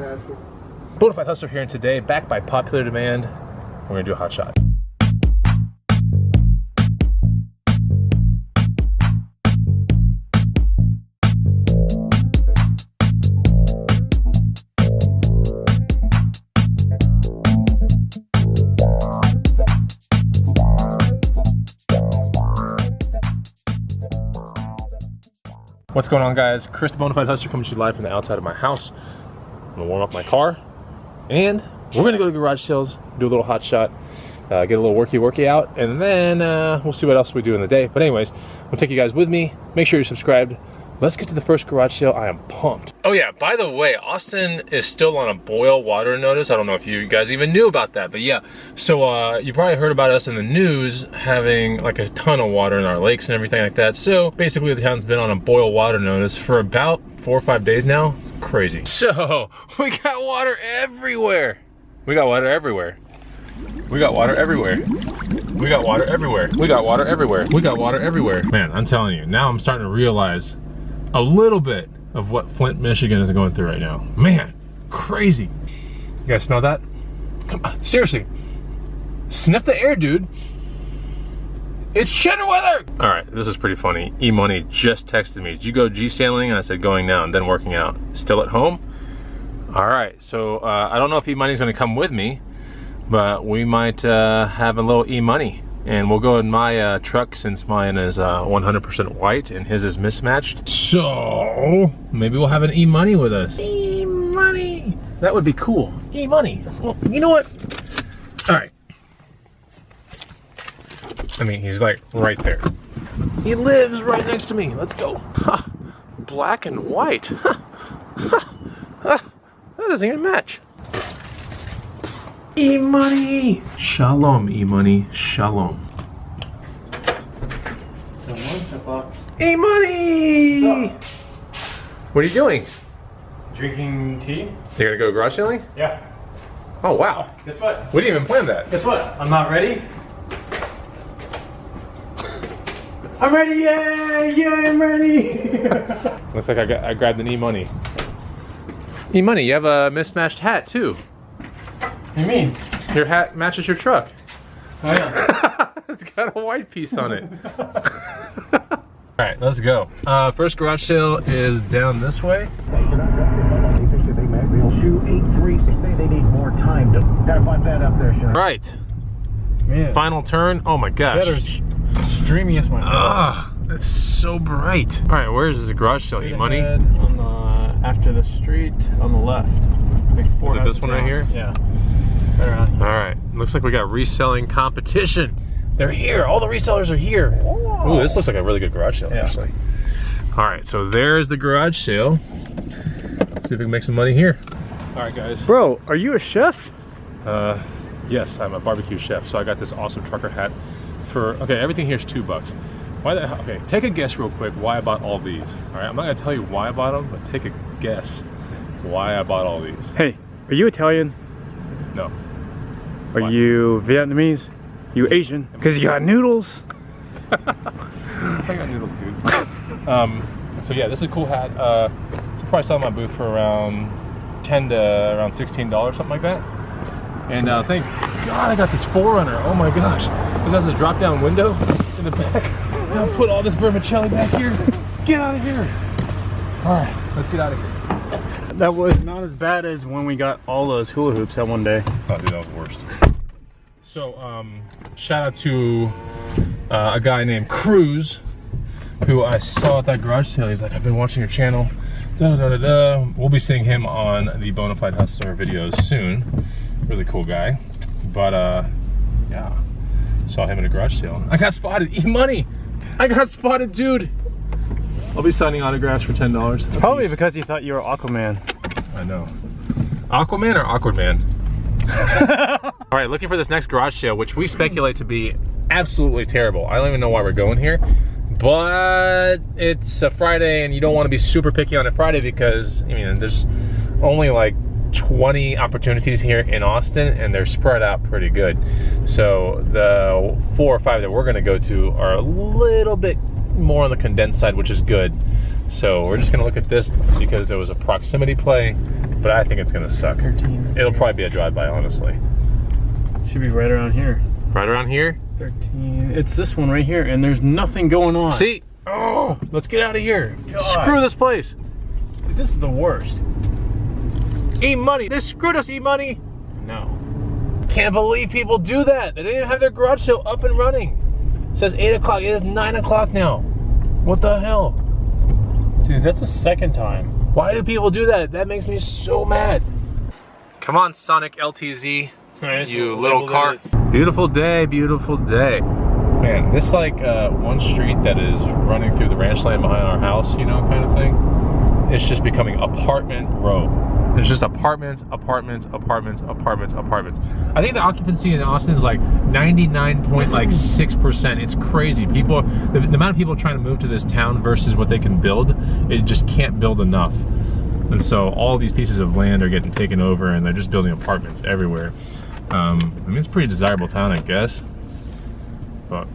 Bonafide Hustler here, and today, backed by popular demand, we're gonna do a hot shot. What's going on, guys? Chris the Bonafide Hustler coming to you live from the outside of my house. I'm gonna warm up my car, and we're gonna go to garage sales, do a little hot shot, get a little worky out, and then we'll see what else we do in the day. But anyways, I'll take you guys with me. Make sure you're subscribed. Let's get to the first garage sale. I am pumped. Oh yeah, by the way, Austin is still on a boil water notice. I don't know if you guys even knew about that, but yeah. So you probably heard about us in the news having like a ton of water in our lakes and everything like that. So basically the town's been on a boil water notice for about 4 or 5 days now. Crazy. So we got water everywhere. We got water everywhere. We got water everywhere. We got water everywhere. We got water everywhere. We got water everywhere. Man, I'm telling you, now I'm starting to realize a little bit of what Flint, Michigan is going through right now. Man, crazy. You guys smell that? Come on, seriously. Sniff the air, dude. It's cheddar weather! All right, this is pretty funny. E-Money just texted me. Did you go G-sailing? And I said, going now and then working out. Still at home? All right, so I don't know if E-Money's gonna come with me, but we might have a little E-Money. And we'll go in my truck since mine is 100% white and his is mismatched. So maybe we'll have an E-Money with us. E-Money. That would be cool. E-Money. Well, you know what? All right. I mean, he's like right there. He lives right next to me. Let's go. Ha. Black and white. Ha. Ha. Ha. That doesn't even match. E-Money! Shalom, E-Money. Shalom. E-Money! What are you doing? Drinking tea? You gonna go garage sailing? Yeah. Oh, wow. Guess what? We didn't even plan that. Guess what? I'm not ready. I'm ready! Yay! Yeah, I'm ready! Looks like I grabbed an E-Money. E-Money, you have a mismatched hat too. What do you mean? Your hat matches your truck. Oh yeah. It's got a white piece on it. All right, let's go. First garage sale is down this way. Right. Man. Final turn. Oh my gosh. Cheddar's streaming as my Ugh, that's so bright. All right, where is this garage sale? E-Money? On the, after the street on the left. Is it this one right here? Yeah. Right around here. All right, looks like we got reselling competition. They're here, all the resellers are here. Ooh, this looks like a really good garage sale, actually. All right, so there's the garage sale. Let's see if we can make some money here. All right, guys. Bro, are you a chef? Yes, I'm a barbecue chef, so I got this awesome trucker hat for, okay, everything here is $2. Why the hell, okay, take a guess real quick why I bought all these. All right, I'm not gonna tell you why I bought them, but take a guess why I bought all these. Hey, are you Italian? No. Are Why? you Vietnamese? You Asian? Because you got noodles. I got noodles, dude. So yeah, this is a cool hat. It's probably selling my booth for around $10 to around $16, something like that. And thank God I got this 4Runner. Oh my gosh. This has a drop-down window in the back. I'll put all this vermicelli back here. Get out of here. All right, let's get out of here. That was not as bad as when we got all those hula hoops that one day. Oh, dude, that was the worst. So, shout out to a guy named Cruz, who I saw at that garage sale. He's like, I've been watching your channel. Da, da, da, da. We'll be seeing him on the Bonafide Hustler videos soon. Really cool guy. But, yeah. Saw him at a garage sale. I got spotted. E-Money! I got spotted, dude! I'll be signing autographs for $10. It's probably because you thought you were Aquaman. I know. Aquaman or Awkward Man? All right, looking for this next garage sale, which we speculate to be absolutely terrible. I don't even know why we're going here, but it's a Friday and you don't want to be super picky on a Friday because, I mean, there's only like 20 opportunities here in Austin and they're spread out pretty good. So the 4 or 5 that we're gonna go to are a little bit more on the condensed side, which is good. So we're just gonna look at this because there was a proximity play but I think it's gonna suck. 13. It'll probably be a drive-by, honestly. Should be right around here. Right around here? 13. It's this one right here, and there's nothing going on. See? Oh, let's get out of here. God. Screw this place. Dude, this is the worst. E-money. They screwed us, E-money. No. Can't believe people do that. They didn't even have their garage sale up and running. It says 8 o'clock. It is 9 o'clock now. What the hell? Dude, that's the second time. Why do people do that? That makes me so mad. Come on, Sonic LTZ. Right, You little car. Beautiful day, beautiful day. Man, this like one street that is running through the ranch land behind our house, you know, kind of thing. It's just becoming apartment row. It's just apartments, apartments, apartments, apartments, apartments. I think the occupancy in Austin is like 99.6%. It's crazy. People, the amount of people trying to move to this town versus what they can build, it just can't build enough. And so all these pieces of land are getting taken over and they're just building apartments everywhere. I mean, it's a pretty desirable town, I guess. But,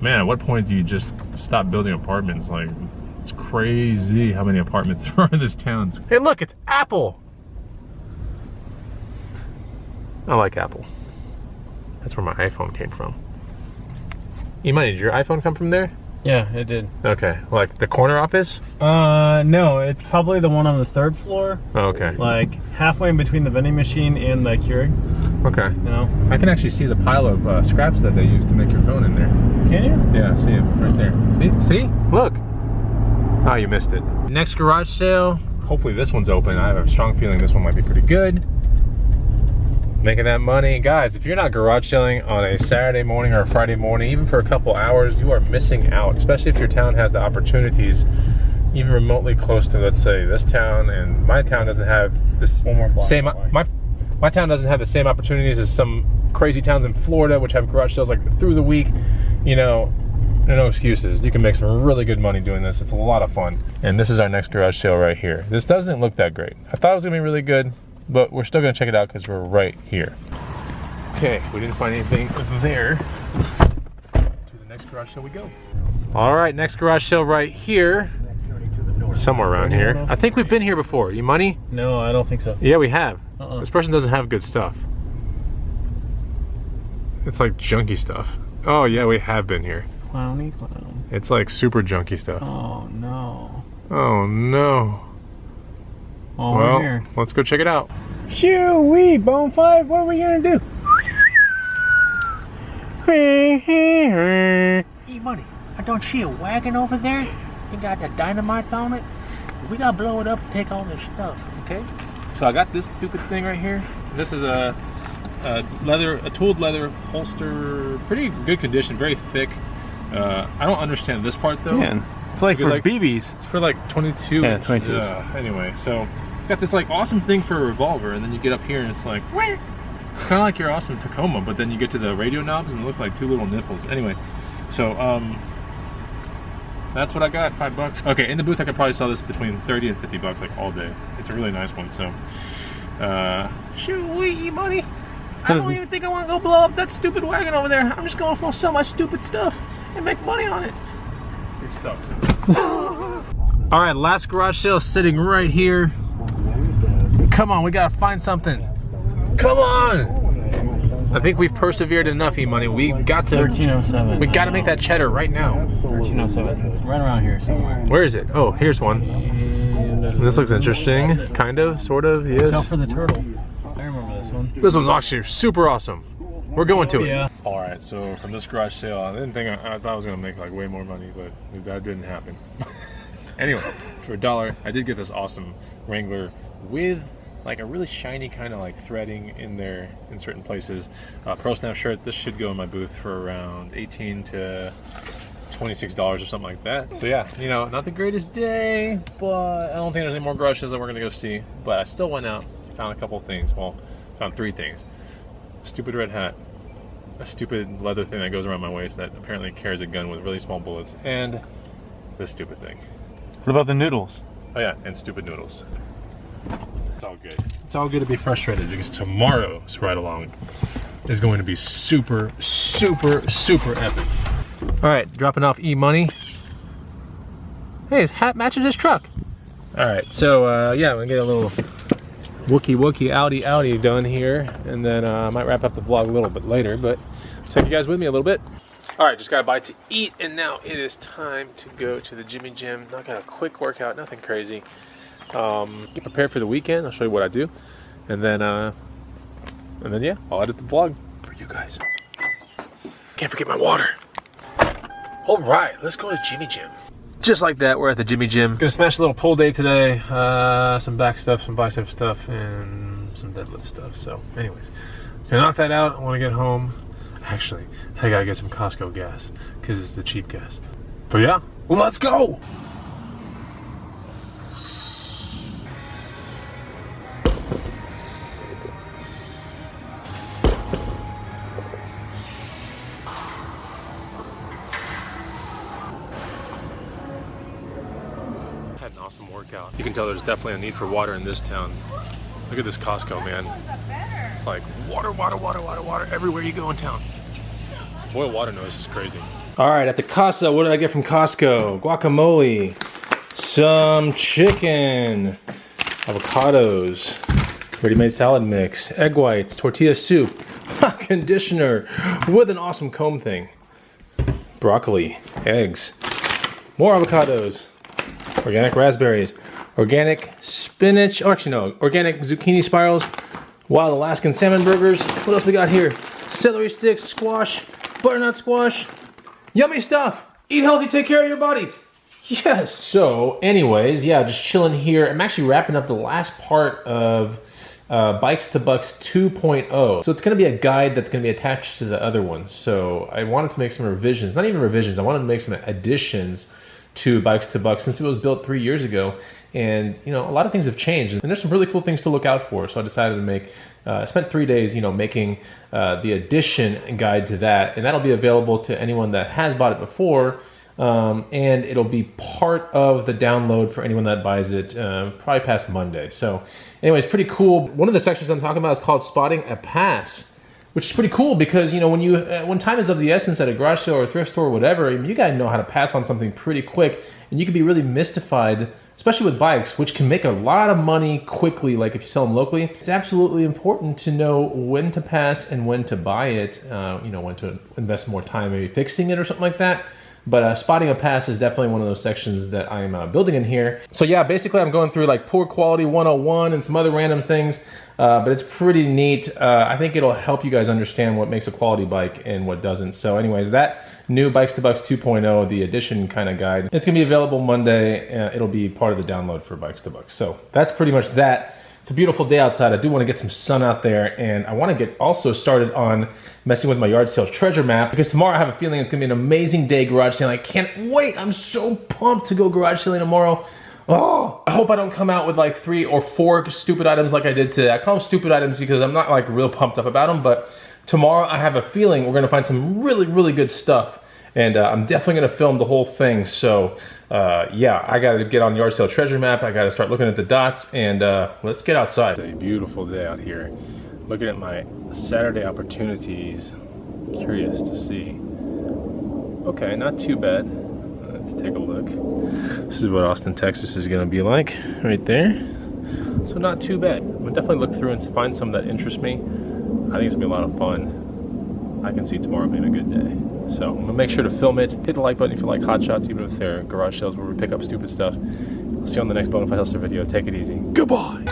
man, at what point do you just stop building apartments? Like, it's crazy how many apartments there are in this town. Hey, look, it's Apple. I like Apple. That's where my iPhone came from. E-money, did your iPhone come from there? Yeah, it did. Okay, like the corner office? No, it's probably the one on the 3rd floor. Oh, okay. Like halfway in between the vending machine and the Keurig. Okay. You know? I can actually see the pile of scraps that they use to make your phone in there. Can you? Yeah, see it right there. See? See? Look. Oh, you missed it. Next garage sale. Hopefully this one's open. I have a strong feeling this one might be pretty good. Making that money. Guys, if you're not garage selling on a Saturday morning or a Friday morning, even for a couple hours, you are missing out, especially if your town has the opportunities even remotely close to, let's say, this town, and my town doesn't have this same, my town doesn't have the same opportunities as some crazy towns in Florida, which have garage sales like through the week. You know, there are no excuses. You can make some really good money doing this. It's a lot of fun. And this is our next garage sale right here. This doesn't look that great. I thought it was gonna be really good, but we're still gonna check it out because we're right here. Okay, we didn't find anything there. To the next garage sale we go. All right, next garage sale right here. Somewhere around here. I think we've been here before. E-money? No, I don't think so. Yeah, we have. This person doesn't have good stuff. It's like junky stuff. Oh yeah, we have been here. Clowny clown. It's like super junky stuff. Oh no. Oh no. Oh, Well, we're here. let's go check it out. Shoo-wee, Bonafide, what are we gonna do? E-money, I don't see a wagon over there. It got the dynamite on it. We gotta blow it up and take all this stuff, okay? So I got this stupid thing right here. This is a tooled leather holster, pretty good condition, very thick. I don't understand this part though. Man, it's like for like, BBs. It's for like 22. Yeah, 22s. Anyway, so it's got this like awesome thing for a revolver, and then you get up here and it's like, it's kind of like your awesome Tacoma, but then you get to the radio knobs and it looks like two little nipples. Anyway, so that's what I got, $5. Okay, in the booth I could probably sell this between 30 and 50 bucks like all day. It's a really nice one, so shoo-wee, money. I don't even think I want to go blow up that stupid wagon over there. I'm just going to go sell my stupid stuff and make money on it. It sucks. All right, last garage sale sitting right here. Come on, we gotta find something. Come on. I think we've persevered enough, E-money. We've got to. 1307. We got to make that cheddar right now. 1307. It's right around here somewhere. Where is it? Oh, here's one. This looks interesting. Kind of, sort of, Look out yes. for the turtle. I remember this one. This one's actually super awesome. We're going to it. Yeah. All right, so from this garage sale, I didn't think I thought I was gonna make like way more money, but that didn't happen. Anyway, for $1, I did get this awesome Wrangler with like a really shiny kind of like threading in there in certain places. Pro Snap shirt. This should go in my booth for around $18 to $26 or something like that. So yeah, you know, not the greatest day, but I don't think there's any more garage sales that we're gonna go see. But I still went out, found a couple things. Well, found 3 things. Stupid red hat, a stupid leather thing that goes around my waist that apparently carries a gun with really small bullets, and this stupid thing. What about the noodles? Oh yeah, and stupid noodles. It's all good. It's all good to be frustrated because tomorrow's ride along is going to be super, super, super epic. All right, dropping off E-money. Hey, his hat matches his truck. All right, so yeah, I'm gonna get a little wookie outie done here, and then I might wrap up the vlog a little bit later, but I'll take you guys with me a little bit. All right, just got a bite to eat, and now it is time to go to the Jimmy Gym. Not got a quick workout, nothing crazy. Get prepared for the weekend. I'll show you what I do, and then yeah, I'll edit the vlog for you guys. Can't forget my water. All right, let's go to Jimmy Gym. Just like that, we're at the Jimmy Gym. Gonna smash a little pull day today. Some back stuff, some bicep stuff, and some deadlift stuff. So anyways, gonna knock that out. I wanna get home. Actually, I gotta get some Costco gas because it's the cheap gas. But yeah, well, let's go. Had an awesome workout. You can tell there's definitely a need for water in this town. Look at this Costco, man. It's like water everywhere you go in town. This boiled water noise is crazy. All right, at the casa, what did I get from Costco? Guacamole, some chicken, avocados, ready-made salad mix, egg whites, tortilla soup, conditioner with an awesome comb thing, broccoli, eggs, more avocados, organic raspberries, organic spinach, oh actually no, organic zucchini spirals, wild Alaskan salmon burgers. What else we got here? Celery sticks, squash, butternut squash. Yummy stuff. Eat healthy, take care of your body. Yes. So anyways, yeah, just chilling here. I'm actually wrapping up the last part of Bikes to Bucks 2.0. So it's gonna be a guide that's gonna be attached to the other ones. So I wanted to make some revisions, not even revisions, I wanted to make some additions to Bikes to Bucks since it was built 3 years ago. And you know, a lot of things have changed, and there's some really cool things to look out for. So I decided to make, spent 3 days, you know, making the addition guide to that, and that'll be available to anyone that has bought it before, and it'll be part of the download for anyone that buys it probably past Monday. So, anyways, pretty cool. One of the sections I'm talking about is called Spotting a Pass, which is pretty cool because, you know, when time is of the essence at a garage sale or a thrift store or whatever, you gotta know how to pass on something pretty quick, and you can be really mystified, especially with bikes, which can make a lot of money quickly, like if you sell them locally. It's absolutely important to know when to pass and when to buy it, you know, when to invest more time maybe fixing it or something like that. But spotting a pass is definitely one of those sections that I'm building in here. So yeah, basically I'm going through like poor quality 101 and some other random things, but it's pretty neat. I think it'll help you guys understand what makes a quality bike and what doesn't. So anyways, that new Bikes to Bucks 2.0, the edition kind of guide, it's gonna be available Monday. It'll be part of the download for Bikes to Bucks. So that's pretty much that. It's a beautiful day outside. I do want to get some sun out there, and I want to get also started on messing with my yard sale treasure map, because tomorrow I have a feeling it's going to be an amazing day garage sale. I can't wait. I'm so pumped to go garage selling tomorrow. Oh, I hope I don't come out with like 3 or 4 stupid items like I did today. I call them stupid items because I'm not like real pumped up about them, but tomorrow I have a feeling we're going to find some really good stuff. And I'm definitely going to film the whole thing. So yeah, I got to get on yard sale treasure map. I got to start looking at the dots, and let's get outside. It's a beautiful day out here. Looking at my Saturday opportunities. Curious to see. Okay, not too bad. Let's take a look. This is what Austin, Texas is going to be like right there. So not too bad. I'm going to definitely look through and find some that interest me. I think it's going to be a lot of fun. I can see tomorrow being a good day. So I'm gonna make sure to film it. Hit the like button if you like hot shots, even if they're garage sales where we pick up stupid stuff. I'll see you on the next Bonafide Hustler video. Take it easy. Goodbye.